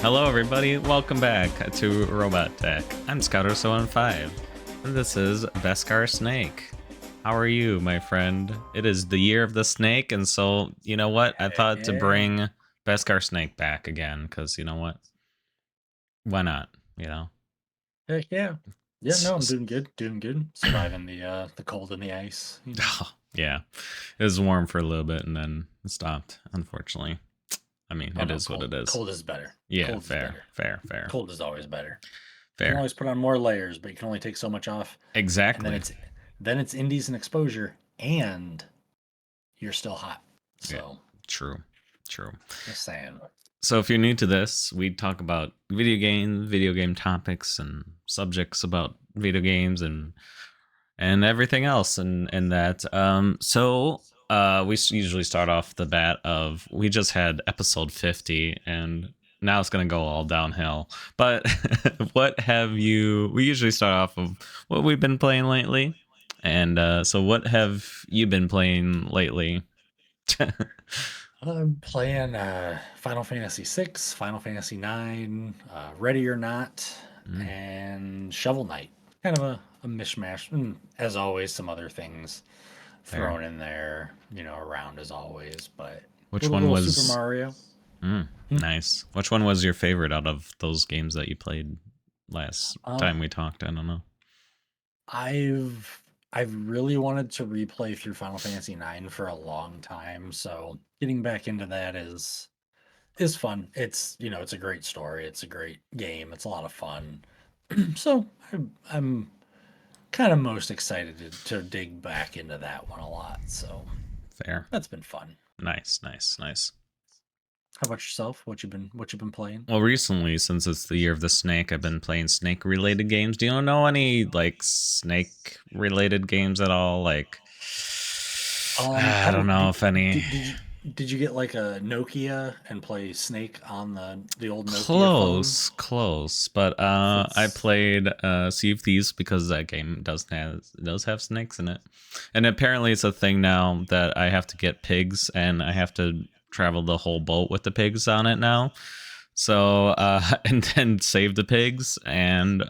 Hello, everybody. Welcome back to Robot Tech. I'm Scout015, and this is Beskar Snake. How are you, my friend? It is the year of the snake, and so, you know what? I thought to bring Beskar Snake back again, because, you know what? Why not, you know? Heck yeah. Yeah, no, I'm doing good. Doing good. Surviving the cold and the ice. You know? Yeah. It was warm for a little bit, and then it stopped, unfortunately. I mean, Oh, it no, is cold, what it is. cold is better. Yeah, Cold is better. fair. Cold is always better. You can Fair. always put on more layers, but you can only take so much off. And Exactly. then it's indies and exposure, and you're still hot. So yeah, true. just saying. So if you're new to this, we talk about video game topics and subjects about video games and everything else and that. We usually start off the bat of we just had episode 50 and now it's gonna go all downhill. But what have you? We usually start off of what we've been playing lately, and so what have you been playing lately? I'm playing Final Fantasy VI, Final Fantasy IX, Ready or Not, Mm, and Shovel Knight. Kind of a mishmash. And as always, some other things fair. thrown in there, around as always. But Which little one little Super was Mario. Hmm. Nice. Which one was your favorite out of those games that you played last Um, time we talked? I don't know. I've really wanted to replay through Final Fantasy IX for a long time, so getting back into that is fun. It's a great story. It's a great game. It's a lot of fun. So I'm kind of most excited to dig back into that one a lot. So Fair. that's been fun. Nice. How about yourself? What you been playing? Well, recently, since it's the year of the snake, I've been playing snake related games. Do you know any like snake related games at all? Like, I I don't don't know if any. did you get like a Nokia and play Snake on the old Nokia phone? Close, but I It's played Sea of Thieves because that game does have snakes in it, and apparently it's a thing now that I have to get pigs and I have to travel the whole boat with the pigs on it now. So and then save the pigs, and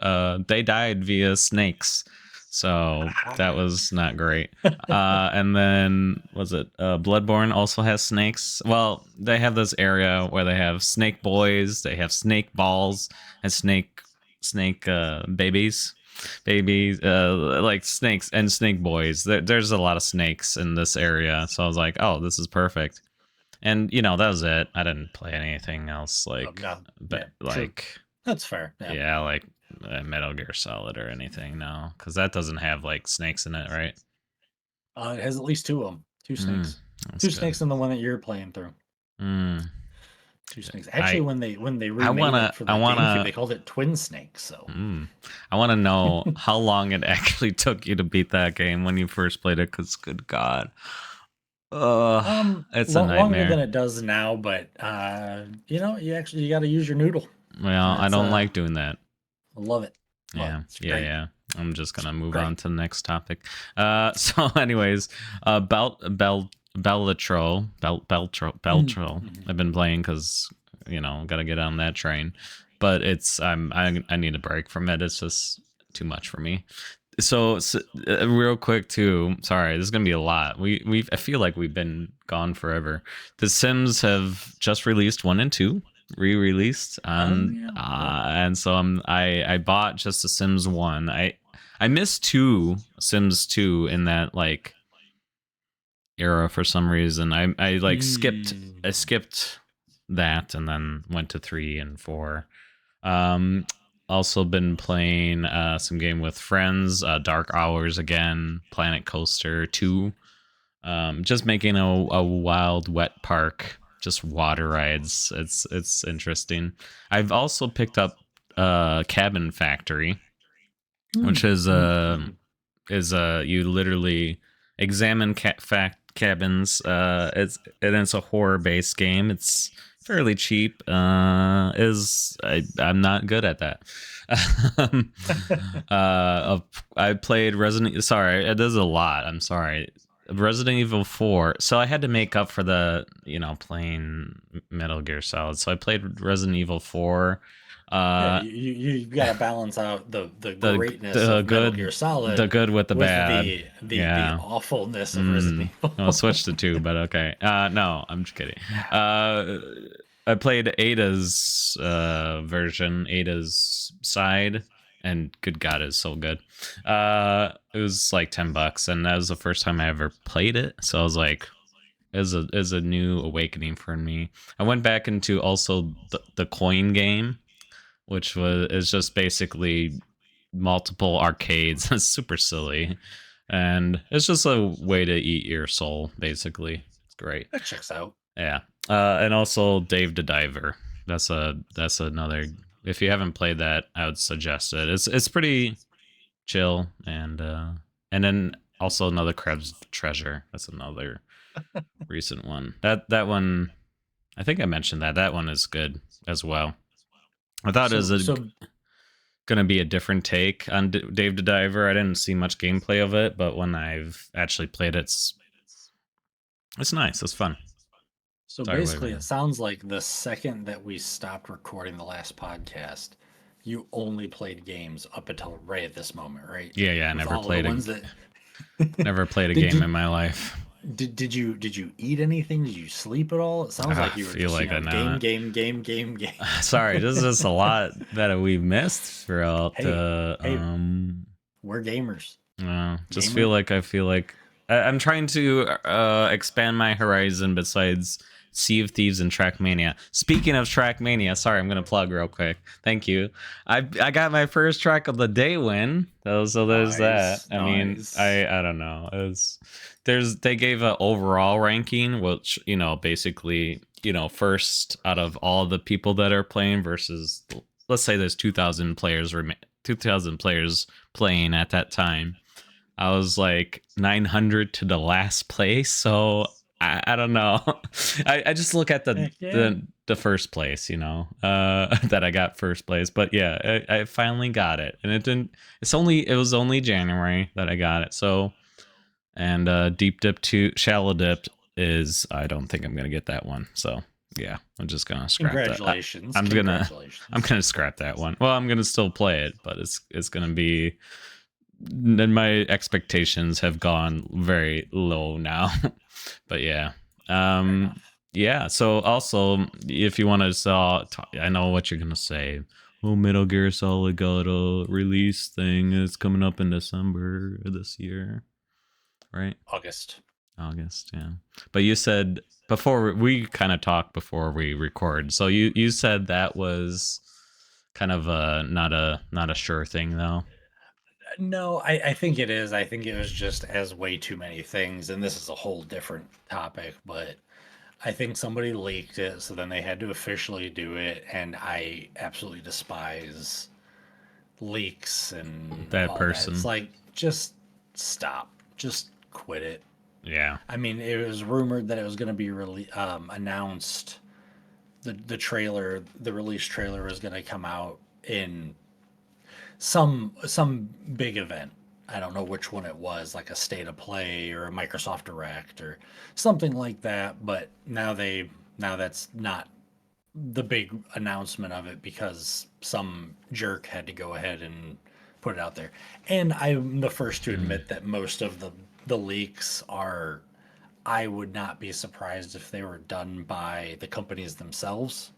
they died via snakes. So that was not great. And then was it Bloodborne also has snakes? Well, they have this area where they have snake boys, they have snake balls, and snake babies like snakes and snake boys. There's a lot of snakes in this area, so I was like, oh, this is perfect. And that was it. I didn't play anything else oh, like, no, yeah, but true. like That's fair. Yeah. yeah, like Metal Gear Solid or anything. No, because that doesn't have like snakes in it, right? It has at least two of them. Two Mm, snakes. that's Two good. snakes in the one that you're playing through. Mm, Two snakes. Actually, I when they I remade it wanna for I the GameCube, wanna they called it Twin Snakes. So I wanna know how long it actually took you to beat that game when you first played it. Cause good God, it's a longer than nightmare. it does now, but you got to use your noodle. Well, I That's don't like doing that. I love it. Love it. Yeah, It's great. yeah. I'm just It's gonna move on great. to the next topic. So, anyways, Beltro. Mhm. I've been playing because gotta get on that train, but I need a break from it. It's just too much for me. So real quick too. Sorry, this is gonna be a lot. I feel like we've been gone forever. The Sims have just released 1 and 2, re-released, Oh and yeah, yeah. and so I bought just the Sims 1. I missed Sims 2 in that like era for some reason. I like Mm. skipped that and then went to 3 and 4. Um, Also been playing some game with friends, Dark Hours again, Planet Coaster 2. Just making a wild wet park, just water rides. It's interesting. I've also picked up Cabin Factory, which Mm. Mm. Mhm. is you literally examine cabins. It's a horror based game. It's fairly cheap. I'm not good at that. um, I played Resident. Sorry, it is a lot. I'm sorry. Resident Evil 4. So I had to make up for the, playing Metal Gear Solid. So I played Resident Evil 4. Yeah, Uh, you've got to balance out the the greatness the of Metal Gear good the Solid good with the with bad. the Yeah. awfulness of Resident I'll Evil. switch to 2, but okay. No, I'm just kidding. I played Ada's version, Ada's side, and good God, it's so good. It was like $10, and that was the first time I ever played it. So I was like, is a new awakening for me. I went back into also the coin game, which is just basically multiple arcades. It's super silly, and it's just a way to eat your soul. Basically, it's great. That checks out. Yeah, and also Dave the Diver. That's another. If you haven't played that, I would suggest it. It's pretty chill, and then also another Krebs Treasure. That's another recent one. That one, I think I mentioned that. That one is good as well. I thought it was gonna be a different take on Dave the Diver. I didn't see much gameplay of it, but when I've actually played it, it's nice. It's fun. So Sorry, basically, it sounds like the second that we stopped recording the last podcast, you only played games up until right at this moment, right? Yeah. I With never all played the ones that never played a did game you in my life. did you eat anything? Did you sleep at all? It sounds like I you were feel just like I know. game. Sorry, this is just a lot that we've missed throughout. Hey, we're gamers. Just Gamer. I feel like I'm trying to expand my horizon besides Sea of Thieves and Trackmania. Speaking of Trackmania, sorry, I'm gonna plug real quick. Thank you. I got my first track of the day win. So there's that. I mean, Nice. I don't know. They gave an overall ranking, which basically first out of all the people that are playing versus, let's say there's 2,000 players 2,000 players playing at that time. I was like 900 to the last place, so I don't know. I just look at the first place, that I got first place. But yeah, I finally got it, and it was only January that I got it. So, and Deep Dip to Shallow Dip is, I don't think I'm gonna get that one. So yeah, I'm just gonna scrap that. Congratulations. I'm gonna scrap that one. Well, I'm gonna still play it, but it's gonna be. Then my expectations have gone very low now. But yeah. Yeah, so also, if you want to I know what you're gonna say. Oh, Metal Gear Solid got a release thing. It's coming up in December this year, right? August, yeah. But you said before, we kind of talked before we record. So you said that was kind of not a sure thing though. No, I think it is. I think it was just as way too many things, and this is a whole different topic, but I think somebody leaked it, so then they had to officially do it, and I absolutely despise leaks and That all that. person. It's like, just stop. Just quit it. Yeah. I mean, it was rumored that it was going to be announced. The trailer, the release trailer was going to come out in some big event. I don't know which one it was, like a State of Play or a Microsoft Direct or something like that. But now that's not the big announcement of it because some jerk had to go ahead and put it out there. And I'm the first to admit that most of the leaks are. I would not be surprised if they were done by the companies themselves.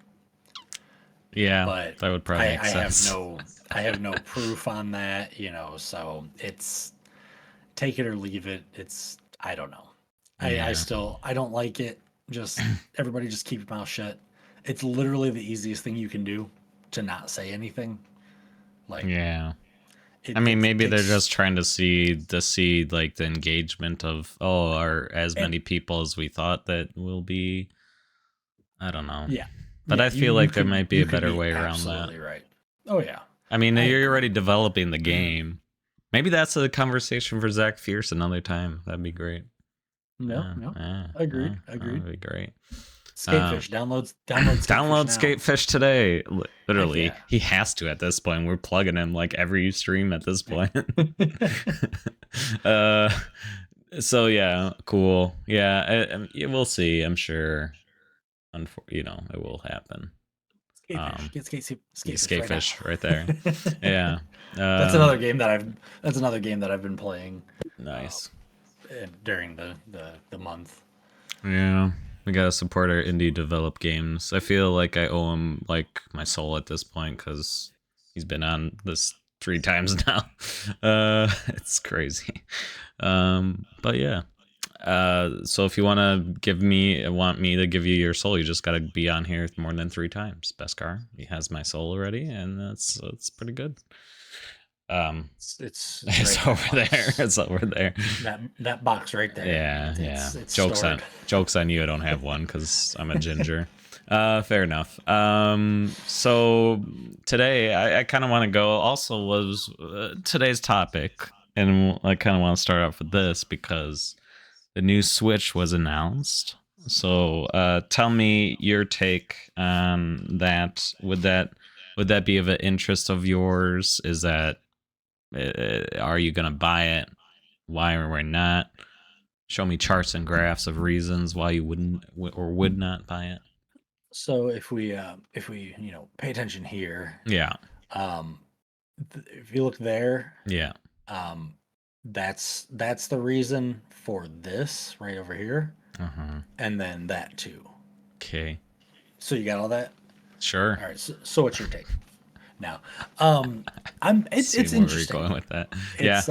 Yeah, But that would probably make sense. I have no proof on that, so it's take it or leave it. I don't know. Yeah. I don't like it. Just everybody just keep your mouth shut. It's literally the easiest thing you can do to not say anything. Like, yeah. I mean, maybe they're just trying to see like the engagement of, are as many people as we thought that will be. I don't know. Yeah. But yeah, I feel like there might be a better way around absolutely that. Right. Oh yeah. I mean, you're already developing the game. Maybe that's a conversation for Zach Fierce another time. That'd be great. No. Agreed. That'd be great. Skatefish. Download Skatefish today. Literally, he has to at this point. We're plugging him like every stream at this point. So yeah, cool. Yeah, we'll see. I'm sure. It will happen. Skatefish, get skatefish right now. Skatefish right there. Yeah. That's another game that I've been playing Nice. during the month. Yeah. We gotta support our indie developed games. I feel like I owe him like my soul at this point because he's been on this 3 times now. It's crazy. But yeah. So if you want me to give you your soul, you just gotta be on here more than 3 times. Beskar, he has my soul already, and that's pretty good. It's It's right over there. It's over there. that box right there. Yeah, It's Jokes stored. on you. I don't have one because I'm a ginger. Fair enough. So today I kind of want to go. Also, was today's topic, and I kind of want to start off with this because the new Switch was announced. So, tell me your take on that. Would that be of an interest of yours? Is that are you gonna buy it? Why or why not? Show me charts and graphs of reasons why you wouldn't or would not buy it. So if we pay attention here, Yeah, um, if you look there, yeah. um, that's the reason for this right over here, Uh-huh. and then that too. Okay. So you got all that. Sure. All right. So what's your take now? Um, See it's where we're interesting. going with that. Yeah. It's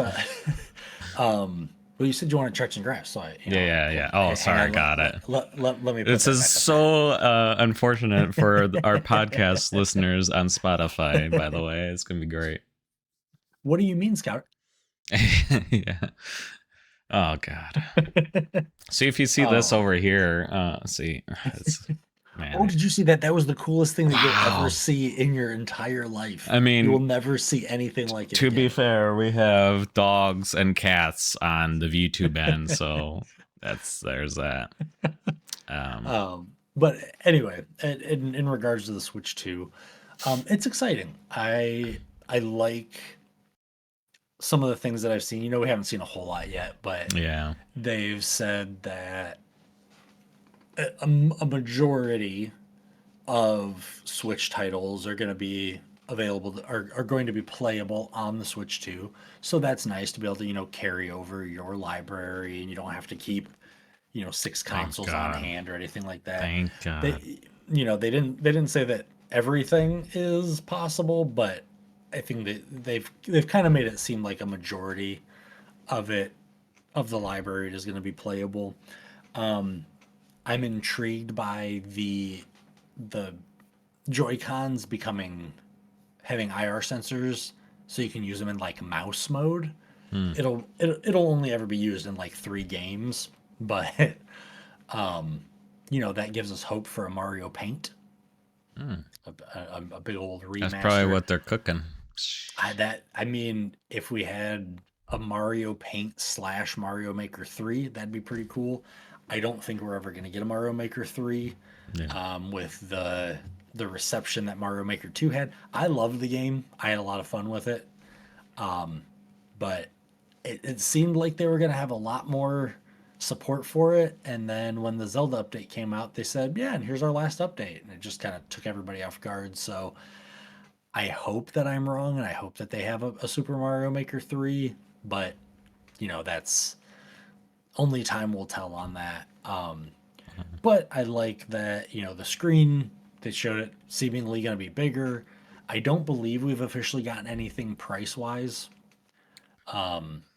well, you said you wanted charts and graphs, so Yeah. Oh, hang sorry. on, Got it. let me put This that is back up so unfortunate for our podcast listeners on Spotify, by the there. way. It's going to be great. What do you mean, Scout? Yeah. Oh, God. See if you see this Oh, over here. See, it's, oh, man. did you see that? That was the coolest thing that you'll ever Wow. see in your entire life. I You will mean, never see anything like it to be again. fair, we have dogs and cats on the VTube end, so there's that. Um, But anyway, in regards to the Switch 2, it's exciting. I like some of the things that I've seen. We haven't seen a whole lot yet, but yeah. they've said that a majority of Switch titles are going to be are going to be playable on the Switch 2. So that's nice to be able to, carry over your library and you don't have to keep, six Thank consoles on God. hand or anything like that. Thank God. They didn't say that everything is possible, but I think that they've kind of made it seem like a majority of it of the library is going to be playable. I'm intrigued by the Joy Cons having IR sensors, so you can use them in like mouse mode. Hmm. It'll only ever be used in like 3 games, but that gives us hope for a Mario Paint, Hmm. a big old That's probably remaster. what they're cooking. I mean, if we had a Mario Paint / Mario Maker 3, that'd be pretty cool. I don't think we're ever gonna get a Mario Maker 3 Yeah. with the reception that Mario Maker 2 had. I loved the game. I had a lot of fun with it. But it seemed like they were going to have a lot more support for it. And then when the Zelda update came out, they said, yeah, and here's our last update. And it just kind of took everybody off guard. So I hope that I'm wrong. And I hope that they have a Super Mario Maker 3. But, that's only time will tell on that. But I like that, the screen, they showed it seemingly going to be bigger. I don't believe we've officially gotten anything price wise.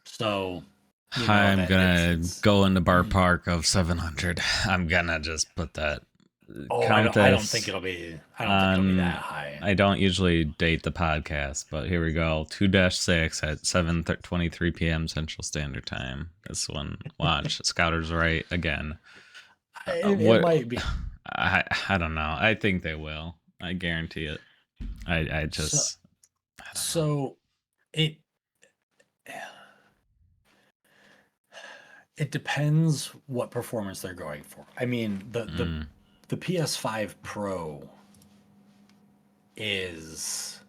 So, I'm that gonna it's go in the bar park of 700. I'm gonna just put that. oh, Count this I don't think it'll be that on. high. I don't usually date the podcast, but here we go. 2-6 at 7:23 p.m. Central Standard Time. This one, watch. Scouter's right again. It What? might be. I don't know. I think they will. I guarantee it. I So just I don't know. so it it depends what performance they're going for. I mean, Mm, the PS5 Pro is,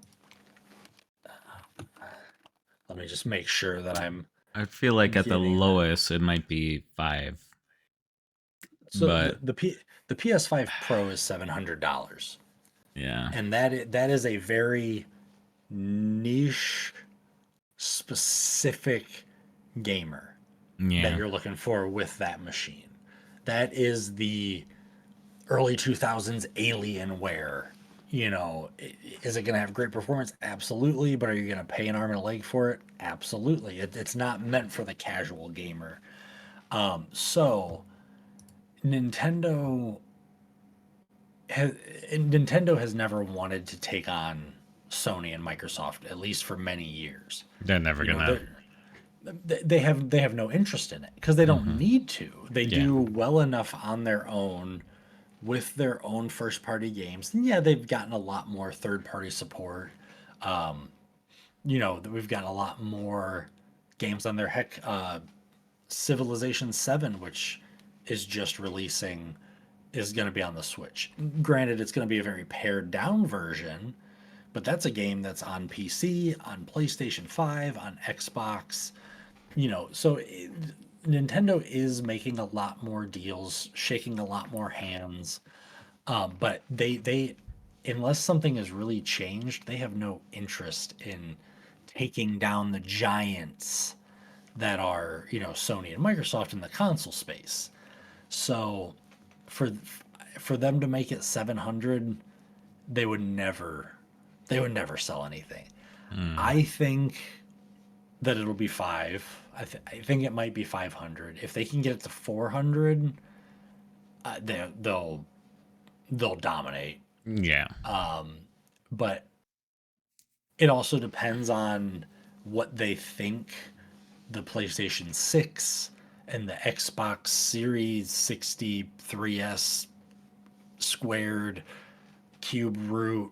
let me just make sure that I'm I feel like at the getting that. lowest it might be 5, So but the PS5 Pro is $700, yeah, and that is a very niche, specific gamer that yeah, you're looking for with that machine. That is the early 2000s Alienware. Is it going to have great performance? Absolutely. But are you going to pay an arm and a leg for it? Absolutely. It's not meant for the casual gamer. So Nintendo has, Nintendo has never wanted to take on Sony and Microsoft, at least for many years. they're never You know, gonna. they have no interest in it because they don't Hmm. need to. They Yeah, do well enough on their own with their own first party games. And yeah, they've gotten a lot more third party support. We've got a lot more games on there. Heck, Civilization 7, which is just releasing, is going to be on the Switch. Granted, it's going to be a very pared down version, but that's a game that's on PC, on PlayStation 5, on Xbox. Nintendo is making a lot more deals, shaking a lot more hands. But they unless something has really changed, they have no interest in taking down the giants that are, Sony and Microsoft in the console space. So for for them to make it 700, they would never sell anything. mm, I think that it'll be 5. I think it might be 500. If they can get it to 400, they'll dominate. yeah, But it also depends on what they think the PlayStation 6 and the Xbox Series 63S squared cube root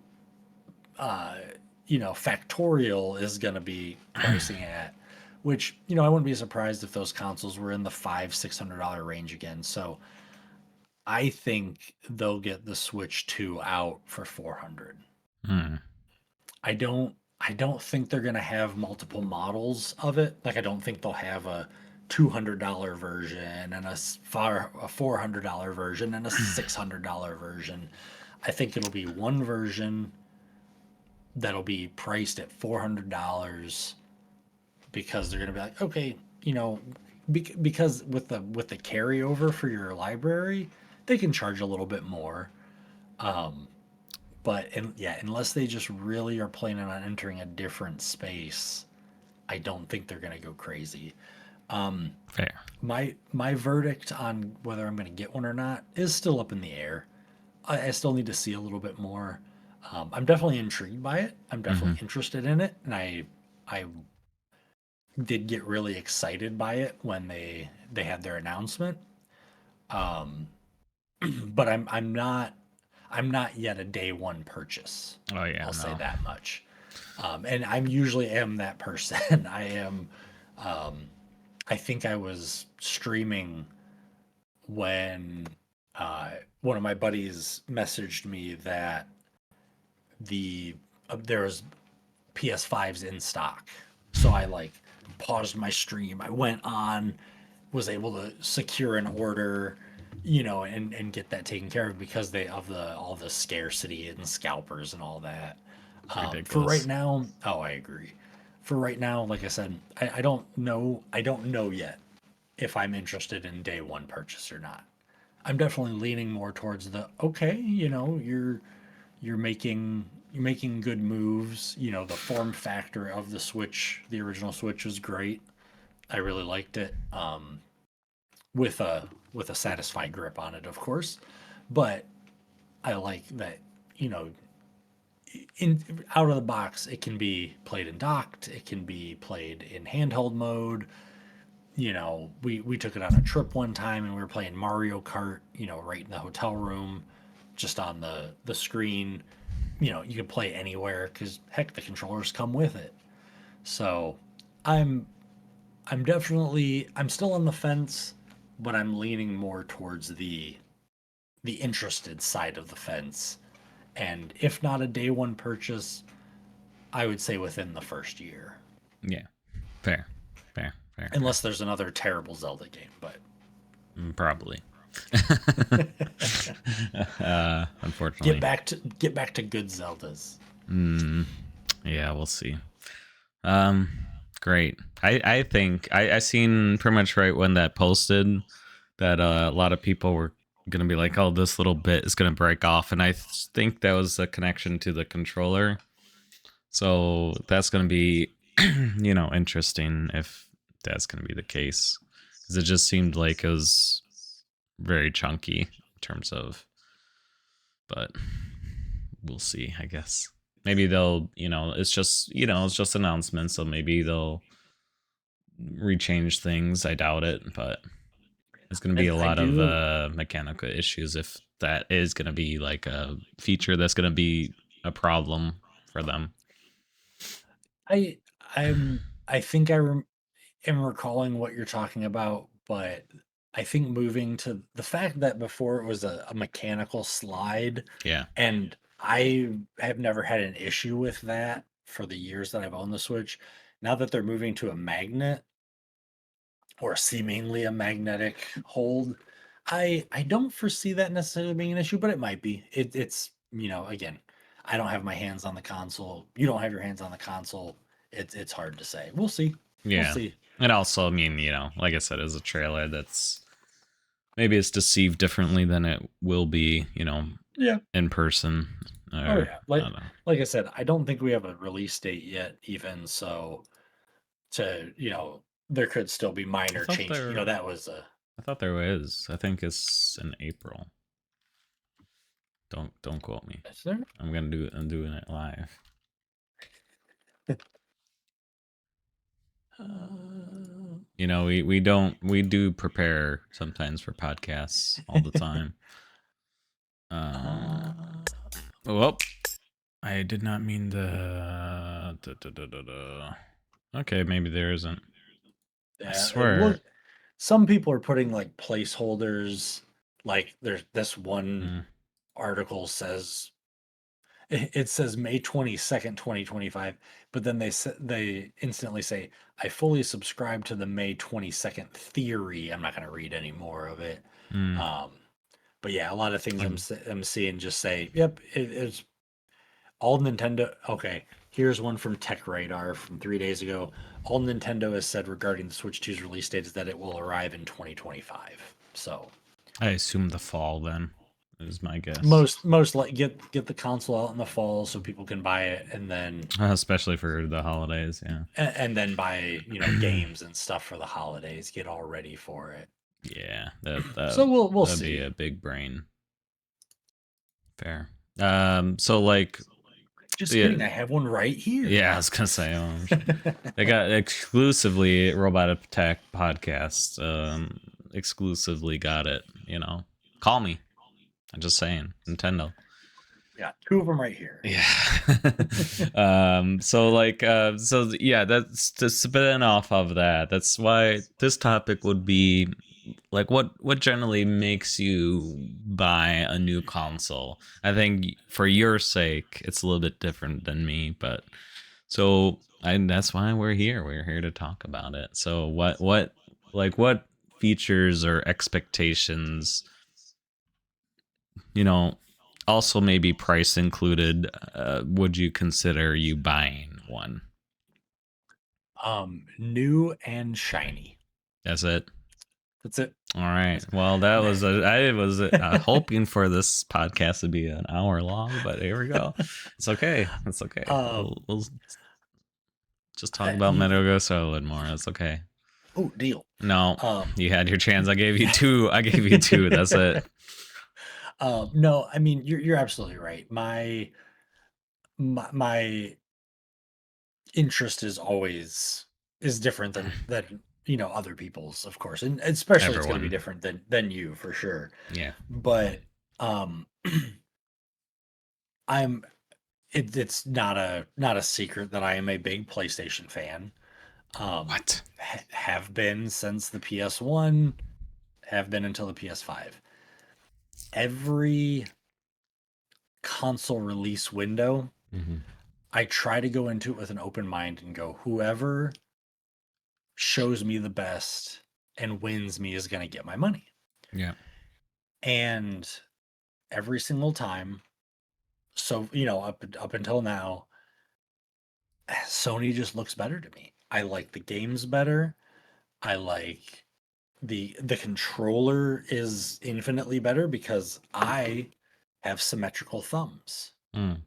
factorial is going to be pricing at, which I wouldn't be surprised if those consoles were in the $500-600 range again. So I think they'll get the Switch 2 out for 400. mm, I don't think they're gonna have multiple models of it. Like I don't think they'll have a $200 version and a $400 version and a $600 version. I think it'll be one version that'll be priced at $400 because they're gonna be like, okay, because with the carryover for your library, they can charge a little bit more. But unless they just really are planning on entering a different space, I don't think they're gonna go crazy. fair. My verdict on whether I'm gonna get one or not is still up in the air. I still need to see a little bit more. I'm definitely intrigued by it. I'm Hmm. definitely interested in it, and I did get really excited by it when they had their announcement. But I'm not yet a day one purchase. Oh yeah, I'll say no. that much. And I'm usually am that person. I think I was streaming when one of my buddies messaged me that there was PS5s in stock. So I like paused my stream. I went on, was able to secure an order, and get that taken care of because they of the all the scarcity and scalpers and all that. It's For right ridiculous. now, oh, I agree. For right now, like I said, I don't know. I don't know yet if I'm interested in day one purchase or not. I'm definitely leaning more towards the okay. You're making good moves. The form factor of the Switch, the original Switch, was great. I really liked it. With a satisfying grip on it, of course. But I like that, you know, in out of the box, it can be played in docked, it can be played in handheld mode. We took it on a trip one time and we were playing Mario Kart, right in the hotel room, just on the screen. You can play anywhere because heck, the controllers come with it. So I'm I'm still on the fence, but I'm leaning more towards the interested side of the fence. And if not a day one purchase, I would say within the first year. Yeah, fair, fair, Fair. Unless there's another terrible Zelda game, but Probably. get Unfortunately. back to good Zeldas. Yeah, we'll see. Great. I think I seen pretty much right when that posted that a lot of people were gonna be like, "Oh, this little bit is gonna break off," and I think that was a connection to the controller. So that's gonna be, interesting if that's gonna be the case, because it just seemed like it was very chunky in terms of, but we'll see. I guess maybe they'll, it's just announcements, so maybe they'll rechange things. I doubt it, but it's going to be a I lot of do. mechanical issues if that is going to be like a feature that's going to be a problem for them. I I think am recalling what you're talking about, but I think moving to the fact that before it was a mechanical slide, Yeah. and I have never had an issue with that for the years that I've owned the Switch. Now that they're moving to a magnet or seemingly a magnetic hold, I don't foresee that necessarily being an issue, but it might be. It's again, I don't have my hands on the console. You don't have your hands on the console. It's hard to say. We'll see. We'll Yeah. see. And also, I mean, like I said, as a trailer that's maybe it's deceived differently than it will be, Yeah. in person. Oh Or yeah. I Like don't know. like I said, I don't think we have a release date yet, even so there could still be I minor thought change. there That was a I thought there is. I think it's in April. Don't quote me. is there? I'm doing it live. We do prepare sometimes for podcasts all the time. Uh, Well, I did not mean the. Okay, maybe there isn't. I yeah, it swear. look some people are putting like placeholders. Like there's this one Mm, article says it says May 22nd, 2025, but then they instantly say I fully subscribe to the May 22nd theory. I'm not going to read any more of it. mm. Um, but yeah, a lot of things Like, I'm seeing just say, yep, it's all Nintendo. Okay, here's one from Tech Radar from 3 days ago. All Nintendo has said regarding the Switch 2's release date is that it will arrive in 2025. So I assume the fall then is my guess. most like get the console out in the fall so people can buy it, and then Especially for the holidays, yeah. buy games and stuff for the holidays. Get all ready for it. Yeah, that So we'll that'd be see. a big brain. Fair. So like, Just yeah, kidding. I have one right here. yeah, I was gonna say, they got exclusively Robot Attack podcast. Exclusively got it. Call me. I'm just saying, Nintendo. Yeah, two of them right here. Yeah. So like, so yeah, that's to spin off of that. That's why this topic would be like, what generally makes you buy a new console? I think for your sake, it's a little bit different than me, but so that's why we're here. We're here to talk about it. So what features or expectations, you know, also maybe price included, would you consider you buying one? New and shiny. That's it. That's it. All right. Well, that was I was hoping for this podcast to be an hour long, but here we go. It's okay. It's okay. We'll just talk about Metal Gear Solid more. It's okay. Oh, deal. No, Um, you had your chance. I gave you two. I gave you two. That's it. no, I mean you're absolutely right. My interest is different than other people's, of course, and especially it's going to be Everyone. different than you for sure. Yeah. But um, I'm it's not a secret that I am a big PlayStation fan. What? Have been since the PS1, have been until the PS5. Every console release window, Mm-hmm. I try to go into it with an open mind and go, whoever shows me the best and wins me is going to get my money. Yeah. And every single time, so up until now, Sony just looks better to me. I like the games better. I like the controller is infinitely better because I have symmetrical thumbs. Mm.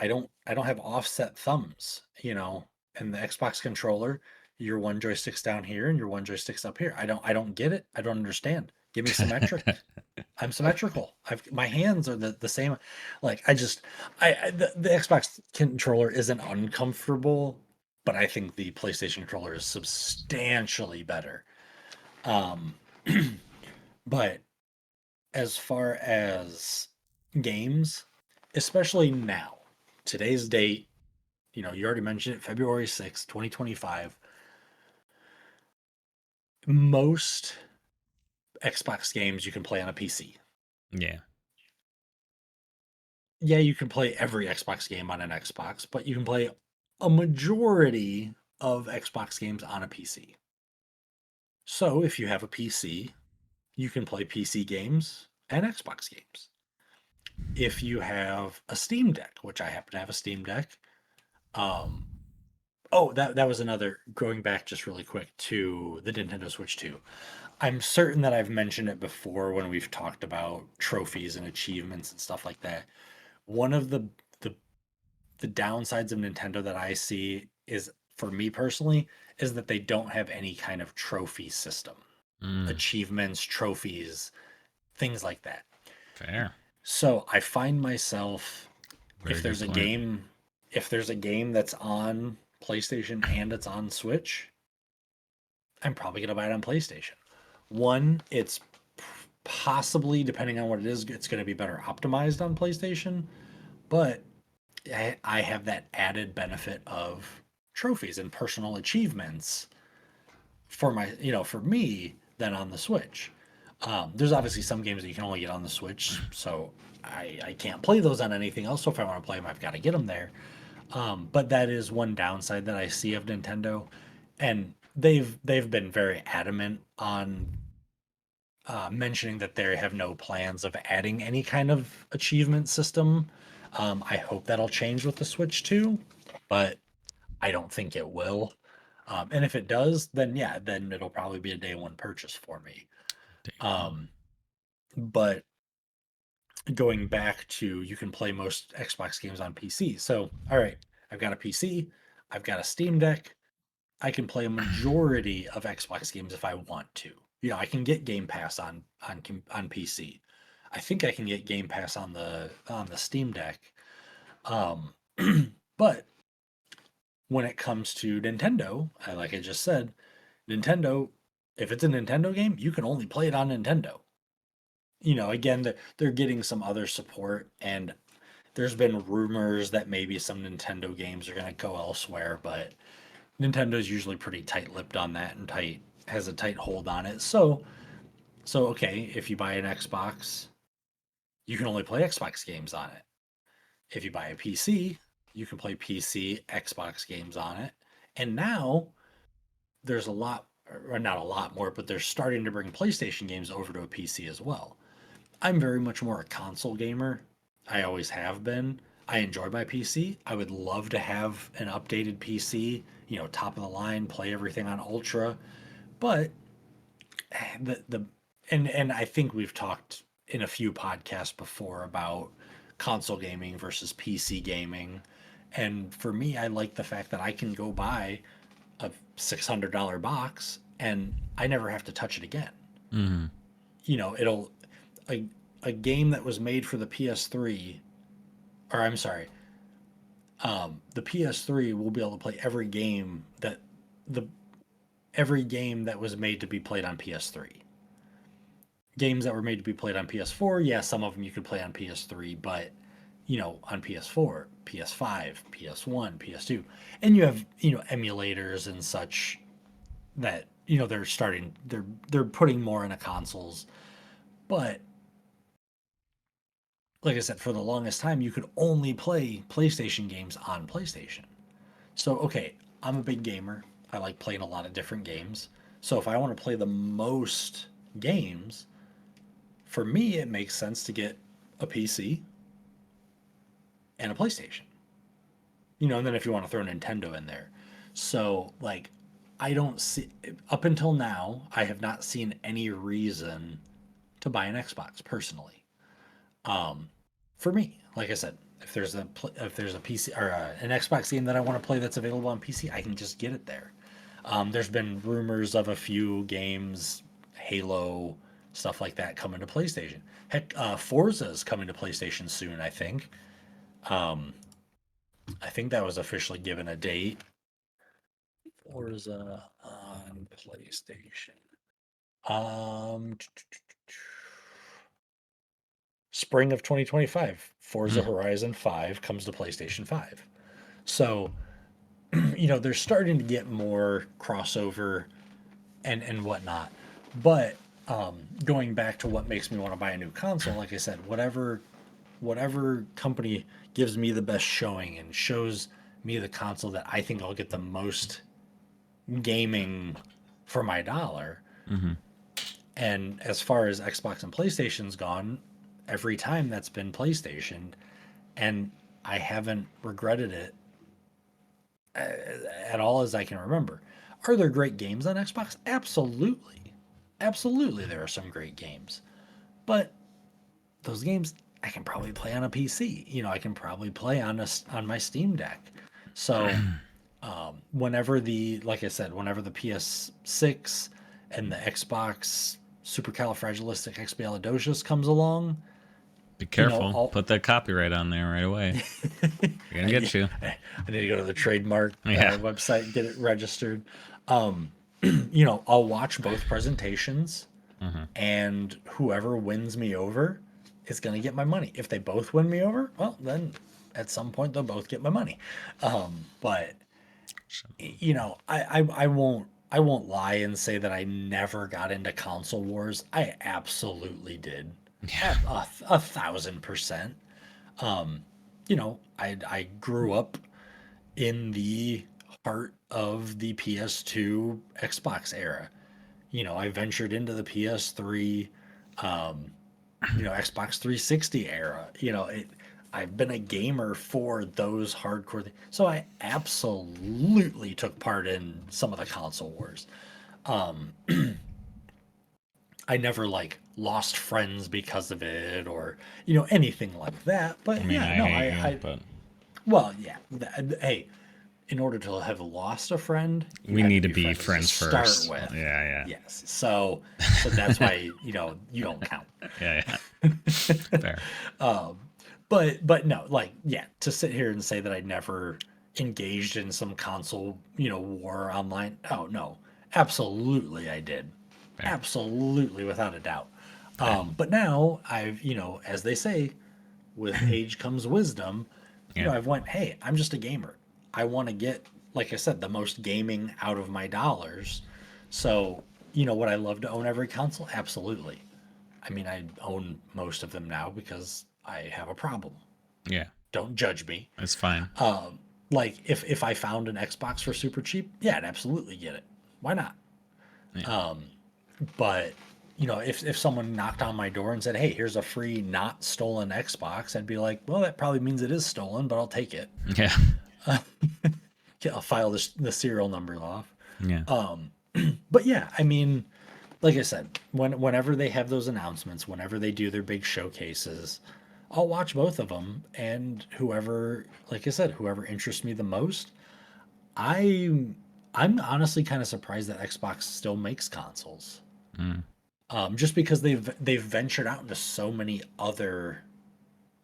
I don't have offset thumbs, and the Xbox controller, your one joystick's down here and your one joystick's up here. I don't get it. I don't understand. Give me symmetric. I'm symmetrical. My hands are the same. Like the Xbox controller isn't uncomfortable, but I think the PlayStation controller is substantially better. Um, but as far as games, especially now, today's date, you already mentioned it, February 6th, 2025. Most Xbox games you can play on a PC. Yeah. Yeah, you can play every Xbox game on an Xbox, but you can play a majority of Xbox games on a PC. So if you have a PC, you can play PC games and Xbox games. If you have a Steam Deck, which I happen to have a Steam Deck, um, oh, that was another, going back just really quick to the Nintendo Switch 2. I'm certain that I've mentioned it before when we've talked about trophies and achievements and stuff like that. One of the the downsides of Nintendo that I see is, for me personally, is that they don't have any kind of trophy system. Mm. Achievements, trophies, things like that. Fair. So I find myself, Very if good there's a point. game, if there's a game that's on PlayStation and it's on Switch, I'm probably gonna buy it on PlayStation. One, it's possibly, depending on what it is, it's going to be better optimized on PlayStation, but I have that added benefit of trophies and personal achievements for me than on the Switch. There's obviously some games that you can only get on the Switch, so I can't play those on anything else. So if I want to play them, I've got to get them there. But that is one downside that I see of Nintendo, and they've been very adamant on mentioning that they have no plans of adding any kind of achievement system. I hope that'll change with the Switch 2, but I don't think it will. And if it does, then yeah, then it'll probably be a day one purchase for me. Day one. Um, but going back to, you can play most Xbox games on PC. So, all right, I've got a PC, I've got a Steam Deck, I can play a majority of Xbox games if I want to. I can get Game Pass on PC. I think I can get Game Pass on the Steam Deck. Um, but when it comes to Nintendo, like I just said, Nintendo, if it's a Nintendo game, you can only play it on Nintendo. Again, they're getting some other support, and there's been rumors that maybe some Nintendo games are going to go elsewhere, but Nintendo's usually pretty tight-lipped on that and has a tight hold on it. So okay, if you buy an Xbox, you can only play Xbox games on it. If you buy a PC, you can play PC Xbox games on it. And now there's a lot, or not a lot more, but they're starting to bring PlayStation games over to a PC as well. I'm very much more a console gamer. I always have been. I enjoy my PC. I would love to have an updated PC, top of the line, play everything on Ultra. But the and I think we've talked in a few podcasts before about console gaming versus PC gaming. And for me, I like the fact that I can go buy a $600 box and I never have to touch it again. Mm. It'll a a game that was made for the PS3, or I'm sorry, the PS3 will be able to play the every game that was made to be played on PS3. Games that were made to be played on PS4, yeah, some of them you could play on PS3, but on PS4, PS5, PS1, PS2, and you have emulators and such that they're putting more into consoles, but like I said, for the longest time, you could only play PlayStation games on PlayStation. So, okay, I'm a big gamer. I like playing a lot of different games. So if I want to play the most games, for me, it makes sense to get a PC and a PlayStation. And then if you want to throw Nintendo in there. So, like, I don't see, up until now, I have not seen any reason to buy an Xbox personally. Um, for me, like I said, if there's a PC or an Xbox game that I want to play that's available on PC, I can just get it there. There's been rumors of a few games, Halo, stuff like that, coming to PlayStation. Heck, Forza's coming to PlayStation soon, I think. Um, I think that was officially given a date. Forza on PlayStation. Um, Spring of 2025, Forza Mm. Horizon 5 comes to PlayStation 5. So, they're starting to get more crossover and whatnot. But going back to what makes me want to buy a new console, like I said, whatever company gives me the best showing and shows me the console that I think I'll get the most gaming for my dollar. Mm-hmm. And as far as Xbox and PlayStation's gone, every time that's been PlayStation, and I haven't regretted it at all as I can remember. Are there great games on Xbox? Absolutely. Absolutely, there are some great games. But those games I can probably play on a PC. I can probably play on my Steam Deck. So like I said, whenever the PS6 and the Xbox Supercalifragilisticexpialidocious comes along, Be careful. I'll Put that copyright on there right away. They're gonna get you. I need to go to the trademark Yeah. website and get it registered. Um, I'll watch both presentations, Mm-hmm. and whoever wins me over is going to get my money. If they both win me over, well, then at some point they'll both get my money. But I won't lie and say that I never got into console wars. I absolutely did. Yeah. 1,000%. I grew up in the heart of the PS2 Xbox era. I ventured into the PS3, Xbox 360 era. I've been a gamer for those hardcore things. So I absolutely took part in some of the console wars. Um, I never like lost friends because of it or anything like that. I But mean, yeah, I no, hate you, I but well, yeah. Hey, in order to have lost a friend, you we had to need to be be friends friends to start first. with. Yeah, yeah. Yes. So that's why, you don't count. Yeah, yeah. Fair. Um, but no, like, yeah, to sit here and say that I never engaged in some console, war online. Oh no, absolutely I did. Fair. Absolutely, without a doubt. Fair. But now I've, as they say, with age comes wisdom. Yeah. I've went, hey, I'm just a gamer. I want to get, like I said, the most gaming out of my dollars. So, would I love to own every console? Absolutely. I mean, I own most of them now because I have a problem. Yeah. Don't judge me. It's fine. Like if I found an Xbox for super cheap, yeah, I'd absolutely get it. Why not? Yeah. But if someone knocked on my door and said, "Hey, here's a free not stolen Xbox," I'd be like, "Well, that probably means it is stolen, but I'll take it. Yeah. Yeah, I'll file the serial number off." Yeah. But yeah, I mean, like I said, whenever they have those announcements, whenever they do their big showcases, I'll watch both of them, and whoever, like I said, whoever interests me the most, I I'm honestly kind of surprised that Xbox still makes consoles. Mm. Just because they've ventured out into so many other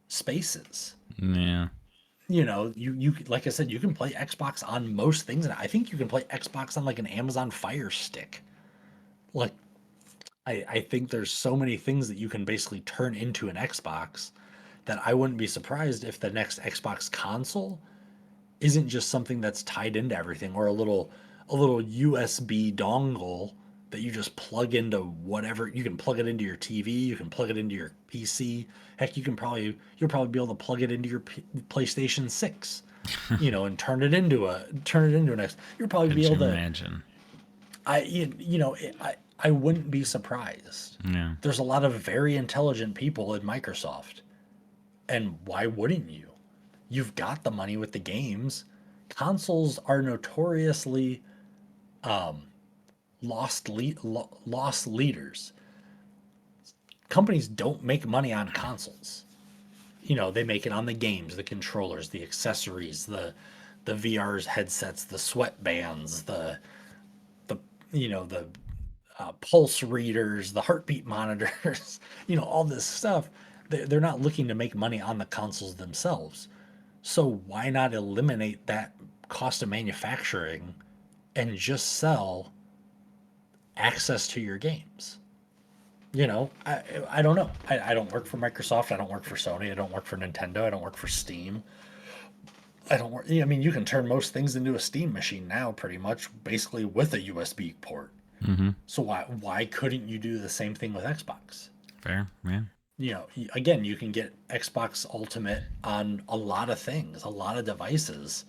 spaces. Yeah. You like I said, you can play Xbox on most things, and I think you can play Xbox on like an Amazon Fire Stick. Like I think there's so many things that you can basically turn into an Xbox that I wouldn't be surprised if the next Xbox console isn't just something that's tied into everything or a little USB dongle that you just plug into whatever. You can plug it into your TV, you can plug it into your PC. Heck, you'll probably be able to plug it into your PlayStation 6. and turn it into an X. You'll probably be Could you able to. imagine? I wouldn't be surprised. Yeah. There's a lot of very intelligent people in Microsoft, and why wouldn't you? You've got the money with the games. Consoles are notoriously lost leaders. Companies don't make money on consoles. They make it on the games, the controllers, the accessories, the VR's headsets, the sweatbands, the the pulse readers, the heartbeat monitors, all this stuff. They're not looking to make money on the consoles themselves. So why not eliminate that cost of manufacturing and just sell access to your games? I don't know. I don't work for Microsoft. I don't work for Sony. I don't work for Nintendo. I don't work for Steam. I don't work. I mean, you can turn most things into a Steam machine now, pretty much, basically with a USB port. Mm-hmm. So why couldn't you do the same thing with Xbox? Fair. Yeah. Again, you can get Xbox Ultimate on a lot of things, a lot of devices.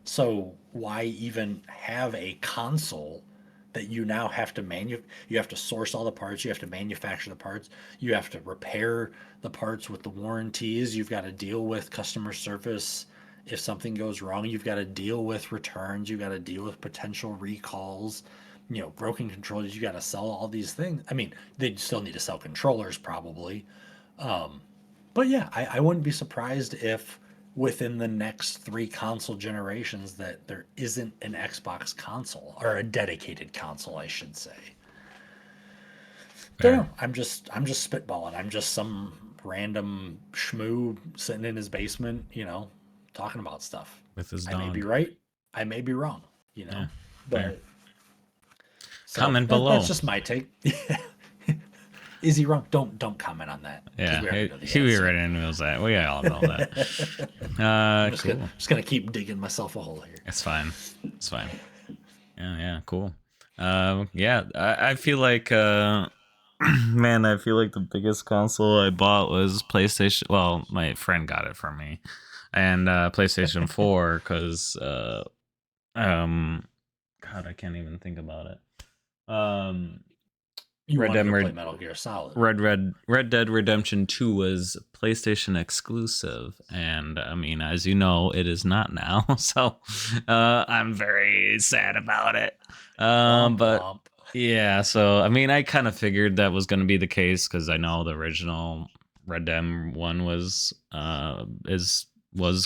So why even have a console that you now have to you have to source all the parts, you have to manufacture the parts, you have to repair the parts with the warranties, you've got to deal with customer service if something goes wrong, you've got to deal with returns, you've got to deal with potential recalls, broken controllers, you got to sell all these things. I mean, they still need to sell controllers probably. But yeah, I wouldn't be surprised if within the next 3 console generations that there isn't an Xbox console or a dedicated console, I should say. Don't Fair. know. I'm just spitballing. I'm just some random schmoo sitting in his basement, talking about stuff. With his I may be dog. right. I may be wrong, Yeah. Fair. but so Comment that's below. just my take. Is he wrong? Don't comment on that. Yeah. We already know the We answer. already knows that. We all know that. Cool. Just gonna keep digging myself a hole here. It's fine. It's fine. Yeah. Cool. Yeah. I feel like man, I feel like the biggest console I bought was PlayStation. Well, my friend got it for me, and PlayStation 4 because God, I can't even think about it. You Red wanted Dead to play Metal Gear Solid. Red Dead Redemption 2 was PlayStation exclusive, and I mean, as you know, it is not now. So I'm very sad about it. Womp But womp. yeah, so I mean, I kind of figured that was going to be the case because I know the original Red Dead 1 was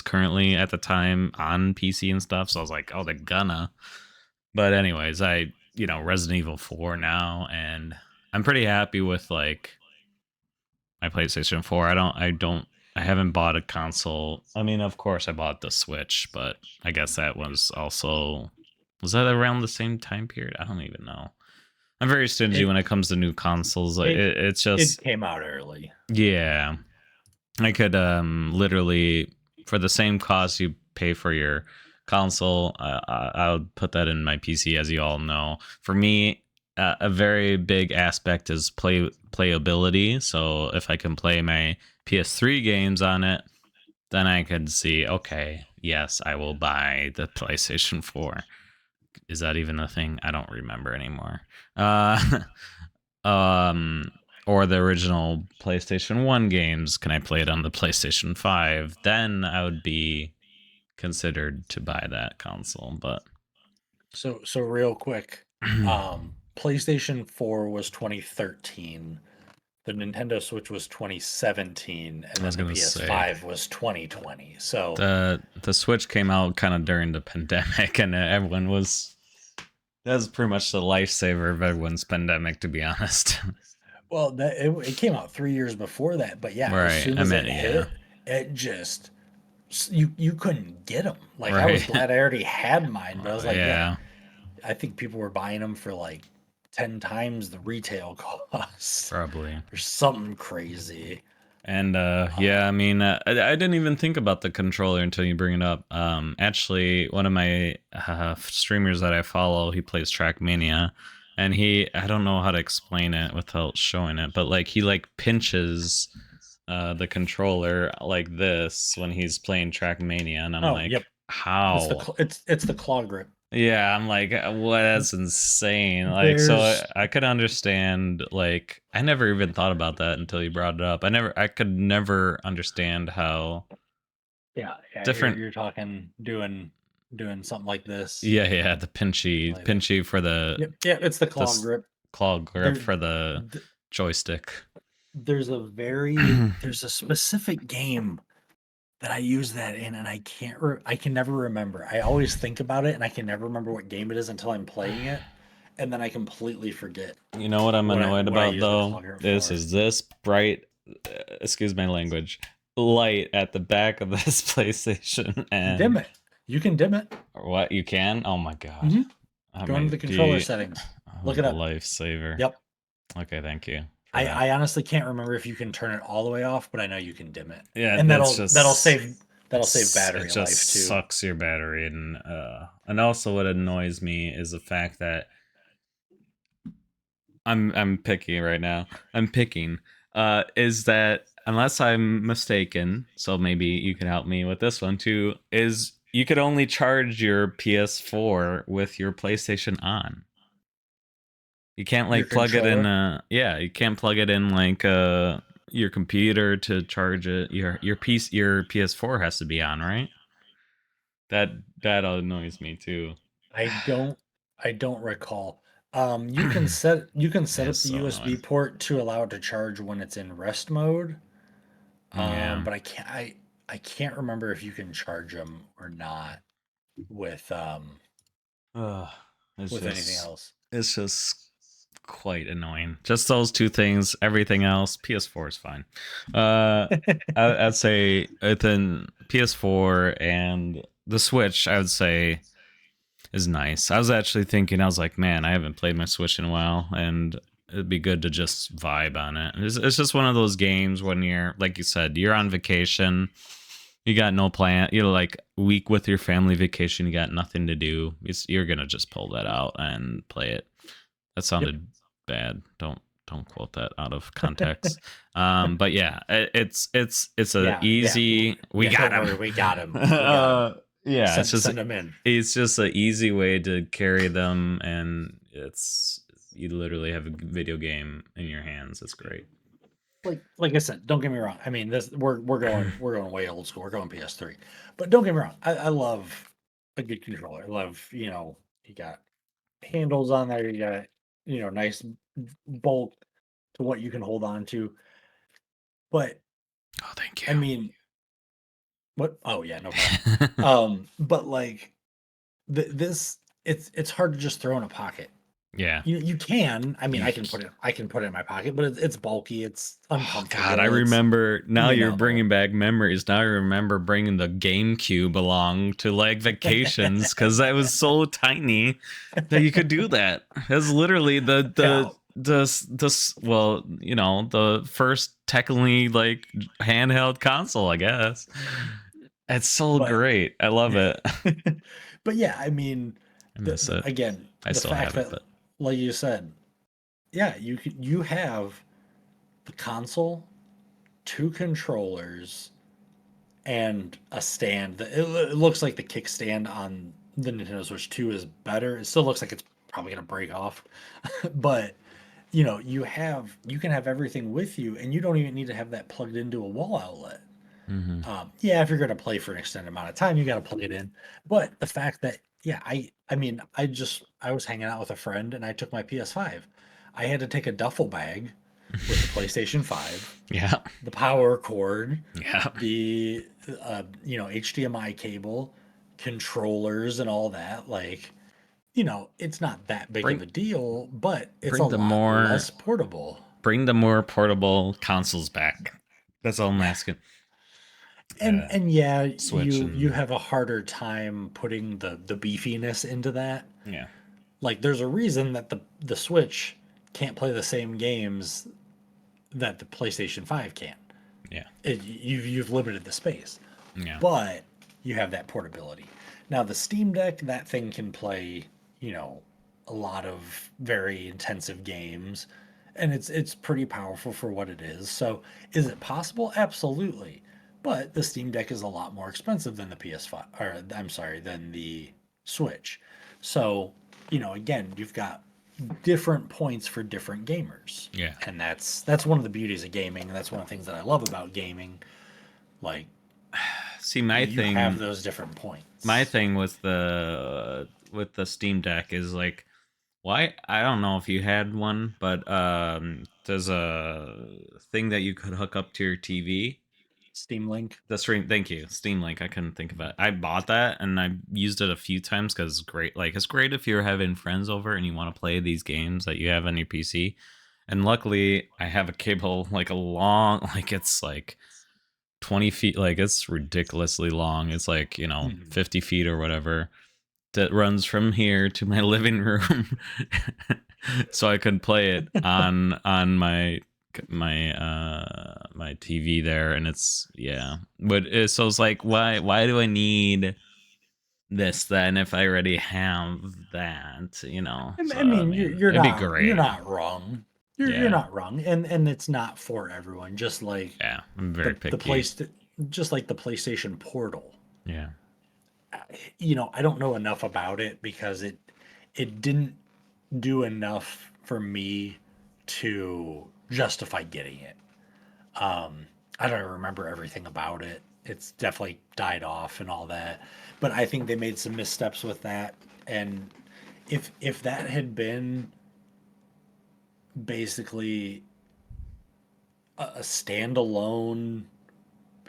currently at the time on PC and stuff. So I was like, oh, they're gonna. But anyways, Resident Evil 4 now, and I'm pretty happy with like my PlayStation 4. I haven't bought a console. I mean, of course I bought the Switch, but I guess that was that around the same time period? I don't even know. I'm very stingy when it comes to new consoles. Like it's It just came out early. yeah. I could literally for the same cost you pay for your console, I'll put that in my PC, as you all know. For me, a very big aspect is playability. So if I can play my PS3 games on it, then I could see, okay, yes, I will buy the PlayStation 4. Is that even a thing? I don't remember anymore. Um, or the original PlayStation 1 games. Can I play it on the PlayStation 5? Then I would be considered to buy that console. But So real quick, PlayStation 4 was 2013. The Nintendo Switch was 2017, and I was then the gonna say PS5 was 2020. So the Switch came out kind of during the pandemic, and everyone was that was pretty much the lifesaver of everyone's pandemic, to be honest. well, it came out 3 years before that, but yeah, as Right. soon I as meant it yeah. hit, it just you couldn't get them. Like I was Right. glad I already had mine, but I was like, Yeah. I think people were buying them for like 10 times the retail cost Probably. or something crazy. And yeah, I mean, I didn't even think about the controller until you bring it up. Actually, one of my streamers that I follow, he plays Trackmania, and I don't know how to explain it without showing it, but like he like pinches the controller like this when he's playing Trackmania, and I'm Oh, like, yep. How? It's the claw grip. Yeah, I'm like, what? That's insane. Like, so There's I could understand. Like, I never even thought about that until you brought it up. I could never understand how yeah, different. you're talking doing something like this. Yeah, the Like that. pinchy for the Yep, yeah, it's the claw this grip. claw grip There for the th- joystick. there's a specific game that I use that in, and I can never remember. I always think about it, and I can never remember what game it is until I'm playing it, and then I completely forget You know what I'm annoyed what I about use the though? claw grip This for. is this bright, excuse my language, light at the back of this PlayStation, Dim and it. You can dim it. what you can? Oh my god! hmm I Go into mean, the controller settings. oh, Look it up. lifesaver. Yep. Okay, thank you for that. I honestly can't remember if you can turn it all the way off, but I know you can dim it, Yeah, and that's that'll save it battery just life too. sucks your battery, and also what annoys me is the fact that I'm picky right now. I'm picking. Is that unless I'm mistaken, so maybe you can help me with this one too, is you could only charge your PS4 with your PlayStation on. You can't Your like plug it in controller. yeah, you can't plug it in like your computer to charge it. Your PS4 has to be on, right? That that annoys me too. I don't I don't recall. You can set It's up the so USB annoying. port to allow it to charge when it's in rest mode. Yeah. But I can't remember if you can charge them or not with Ugh, with anything else. it's just quite annoying. Just those two things. Everything else, PS4 is fine. I'd say within PS4 and the Switch, I would say is nice. I was actually thinking, I was like, man, I haven't played my Switch in a while, and it'd be good to just vibe on it. It's just one of those games when you're, like you said, you're on vacation, you got no plan, you're like week with your family vacation, you got nothing to do. You're gonna just pull that out and play it. That Yep. sounded bad. Don't quote that out of context. But yeah, it's a easy. We Yeah, got don't worry, him. we got him. We got him. Yeah, Send him in. it's just an easy way to carry them, and it's you literally have a video game in your hands. It's great. Like I said, don't get me wrong. I mean, this we're going way old school. We're going PS3, but don't get me wrong. I love a good controller. I love you got handles on there. You got nice bulk to what you can hold on to. But Oh, thank I you. mean, what? Oh yeah, no problem. But like this, it's hard to just throw in a pocket. Yeah. You can. I mean, You I can put it in my pocket, but it's bulky. It's Oh God, I uncomfortable. It's remember now. you You're know. bringing back memories. Now I remember bringing the GameCube along to like vacations because that was so tiny that you could do that. It's literally Yeah, well, the first technically like handheld console, I guess. It's so but great. I love it. but yeah, I mean, I miss it. again, I the still fact have it, that, but like you said, yeah, you have the console, two controllers, and a stand. It looks like the kickstand on the Nintendo Switch 2 is better. It still looks like it's probably gonna break off, but you can have everything with you, and you don't even need to have that plugged into a wall outlet. mm-hmm. Yeah, if you're going to play for an extended amount of time, you got to plug it in. But the fact that, yeah, I mean, I was hanging out with a friend and I took my PS5. I had to take a duffel bag with the PlayStation 5, Yeah, the power cord, yeah. the HDMI cable, controllers, and all that. Like, it's not that big of Bring a deal, but it's a bring the lot more less portable. bring the more portable consoles back. That's all I'm asking. And yeah, Switch you and have a harder time putting the beefiness into that. yeah, Like there's a reason that the Switch can't play the same games that the PlayStation 5 can. yeah, You've limited the space, yeah. but you have that portability. Now the Steam Deck, that thing can play, you know, a lot of very intensive games, and it's pretty powerful for what it is. So is it possible? Absolutely. But the Steam Deck is a lot more expensive than the PS5, or I'm sorry, than the Switch. So, again, you've got different points for different gamers. Yeah. And that's one of the beauties of gaming, and that's one of the things that I love about gaming. Like, See, you have those different my points. thing with the Steam Deck is like, why? I don't know if you had one, but there's a thing that you could hook up to your TV. Steam Link. The stream, thank you, Steam Link. I couldn't think of it. I bought that and I used it a few times because it's great. Like it's great if you're having friends over and you want to play these games that you have on your PC. And luckily, I have a cable like a long, like it's like 20 feet, like it's ridiculously long. It's like Mhm. 50 feet or whatever that runs from here to my living room, so I could play it on my TV there, and it's yeah. But so it's like, why do I need this then if I already have that? So I I mean, mean, it'd be you're great. not wrong. You're Yeah, not wrong, and it's not for everyone. Just like yeah. I'm very the picky. place, just like the PlayStation Portal. Yeah. I don't know enough about it because it didn't do enough for me to justify getting it. I don't remember everything about it. It's definitely died off and all that. But I think they made some missteps with that. And if that had been basically a standalone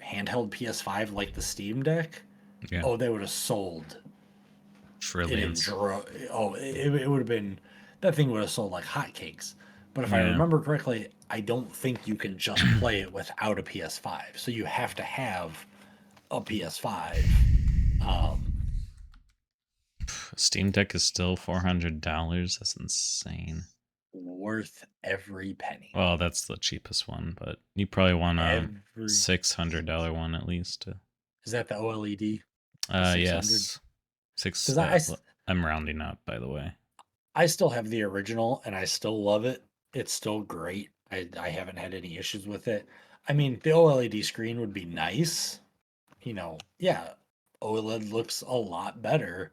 handheld PS5 like the Steam Deck, Yeah. oh, they would have sold it in Trillions. oh, it would have been, that thing would have sold like hotcakes. But if I Yeah. remember correctly, I don't think you can just play it without a PS5. So you have to have a PS5. Um, Steam Deck is still $400. That's insane. Worth every penny. Well, that's the cheapest one, but you probably want a Every $600 one at least. Is that the OLED? The 600? Yes, six. Because I'm rounding up, by the way. I still have the original and I still love it. It's still great. I haven't had any issues with it. I mean, the OLED screen would be nice. Yeah, OLED looks a lot better,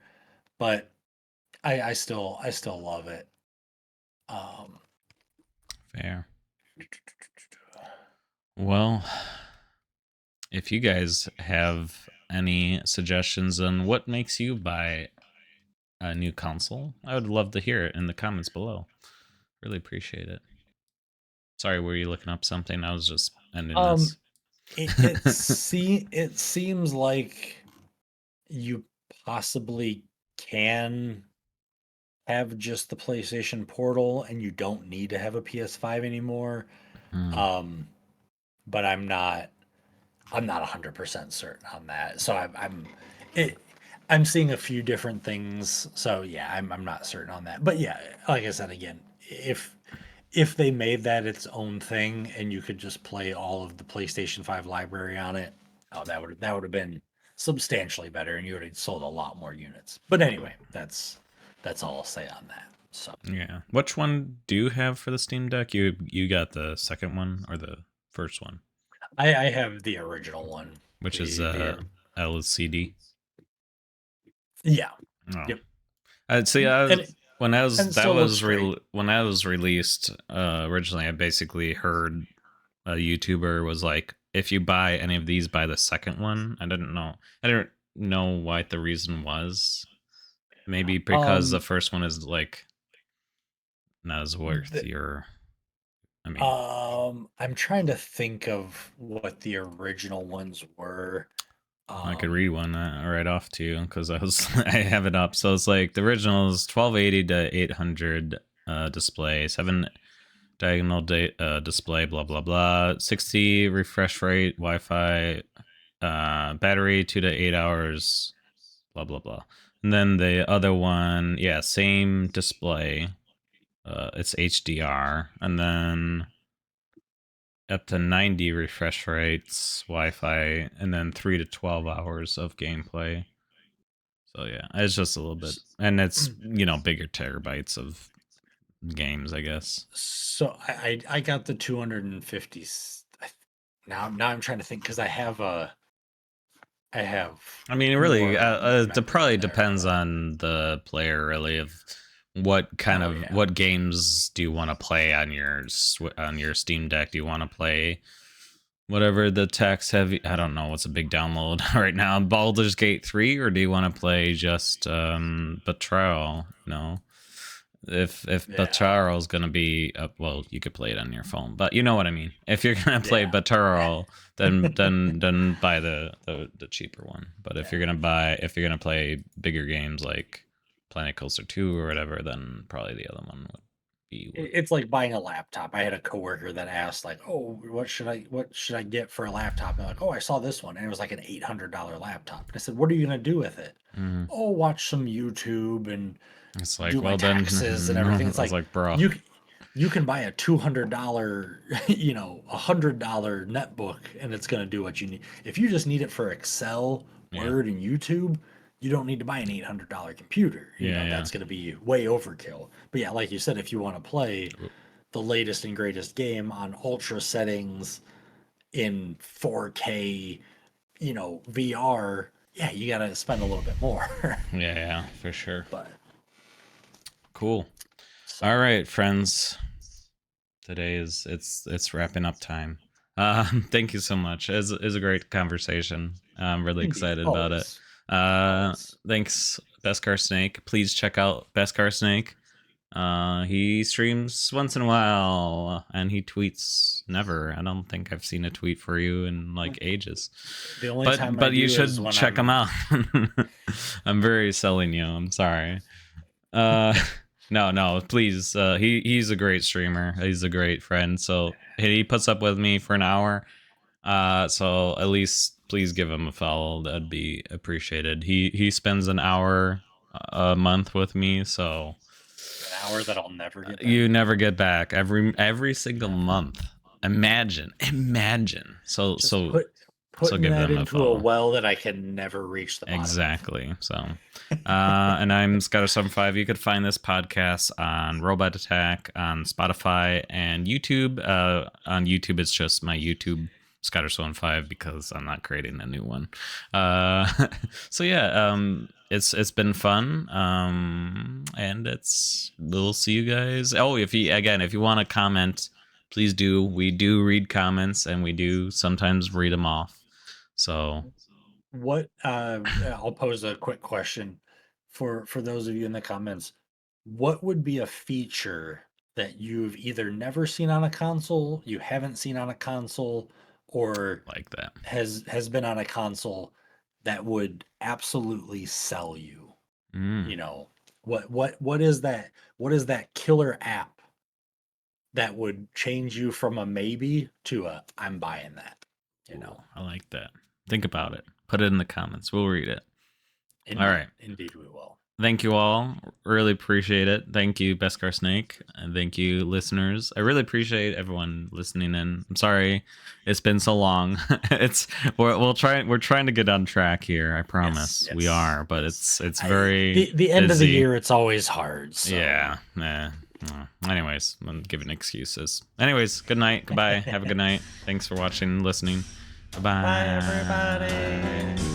but I still love it. Um, Fair. Well, if you guys have any suggestions on what makes you buy a new console, I would love to hear it in the comments below. Really appreciate it. Sorry, were you looking up something? I was just ending um, this. it seems like you possibly can have just the PlayStation Portal and you don't need to have a PS5 anymore. Hmm. Um, but I'm not 100% certain on that. So it, I'm seeing a few different things. So yeah, I'm not certain on that. But yeah, like I said again, if they made that its own thing and you could just play all of the PlayStation 5 library on it, oh, that would have been substantially better, and you would have sold a lot more units. But anyway, that's all I'll say on that. So Yeah. Which one do you have for the Steam Deck? You got the second one or the first one, I have the original one. which is The LCD. Yeah. Oh, Yep. I'd see. And it, When I was and it still looks great. when I was released originally. I basically heard a YouTuber was like, if you buy any of these, buy the second one. I didn't know. I don't know what the reason was. Maybe because the Um, first one is like not as worth the, your. I mean, I'm trying to think of what the original ones were. I could Um, read one right off to you because I was I have it up. So it's like the original is 1280 to 800 display, 7 diagonal display, blah blah blah, 60 refresh rate, Wi-Fi, battery 2 to 8 hours, blah blah blah. And then the other one, yeah, same display. It's HDR, and then up to 90 refresh rates, Wi-Fi, and then 3 to 12 hours of gameplay. So yeah, it's just a little bit, and it's bigger terabytes of games, I guess. so I got the 250. Now I'm trying to think because I have I mean, it really, more it memory probably there, depends but on the player, really, of what kind oh of yeah, what games do you want to play on your on your Steam Deck? Do you want to play whatever the tax heavy? I don't know what's a big download right now. Baldur's Gate 3, or do you want to play just Betrayal? You know, if yeah, Betrayal is gonna be well, you could play it on your phone, but you know what I mean. If you're gonna play yeah, Betrayal, then buy the cheaper one. But yeah. if you're gonna play bigger games like Planet Coaster 2 or whatever, then probably the other one would be what. It's like buying a laptop. I had a coworker that asked, like, "Oh, what should I get for a laptop?" And I'm like, "Oh, I saw this one, and it was like an $800 laptop." And I said, "What are you gonna do with it?" Mhm. "Oh, watch some YouTube and It's like, do my well then, taxes and no. everything." I It's was like like, bro, you you can buy a $200, $100 netbook, and it's gonna do what you need. If you just need it for Excel, yeah, Word, and YouTube, you don't need to buy an $800 computer. yeah, yeah. That's gonna be way overkill. But yeah, like you said, if you want to play the latest and greatest game on ultra settings in 4K, VR, yeah, you got to spend a little bit more. Yeah, yeah, for sure. But Cool. so All right, friends. Today it's wrapping up time. Thank you so much. It's a great conversation. I'm really indeed, excited about it. always, Uh, always. thanks, Beskar Snake. Please check out Beskar Snake. He streams once in a while, and he tweets never. I don't think I've seen a tweet for you in like ages. The only But time I you do is should when check him I'm out. I'm very selling you. I'm sorry. Uh, no, no, please. He's a great streamer. He's a great friend. So he puts up with me for an hour. So at least please give him a follow. That'd be appreciated. He spends an hour a month with me, so an hour that I'll never get you back. never get back every single Never. month. Imagine. So Just so putting give that them a into a follow. well that I can never reach the bottom of. Exactly. So, and I'm Scatter75. You could find this podcast on Robot Attack, on Spotify, and YouTube. On YouTube, it's just my YouTube Scatter75 because I'm not creating a new one. So yeah, it's been fun. And we'll see you guys. Oh, if you want to comment, please do. We do read comments, and we do sometimes read them off. So What I'll pose a quick question for those of you in the comments. What would be a feature that you've either never seen on a console, you haven't seen on a console, or like that. has been on a console that would absolutely sell you? Mm. You know, what is that? What is that killer app that would change you from a maybe to a I'm buying that? You Ooh, know, I like that. Think about it. Put it in the comments. We'll read it. All indeed, right. indeed we will. Thank you all. Really appreciate it. Thank you, Beskar Snake, and thank you, listeners. I really appreciate everyone listening in. I'm sorry it's been so long. We're trying to get on track here. I Yes, promise we yes, are, but yes. it's very The end of the busy. year, it's always hard. So, Yeah. Nah. Anyways, I'm giving excuses. Anyways, good night. Goodbye. Have a good night. Thanks for watching and listening. bye Bye-bye. everybody.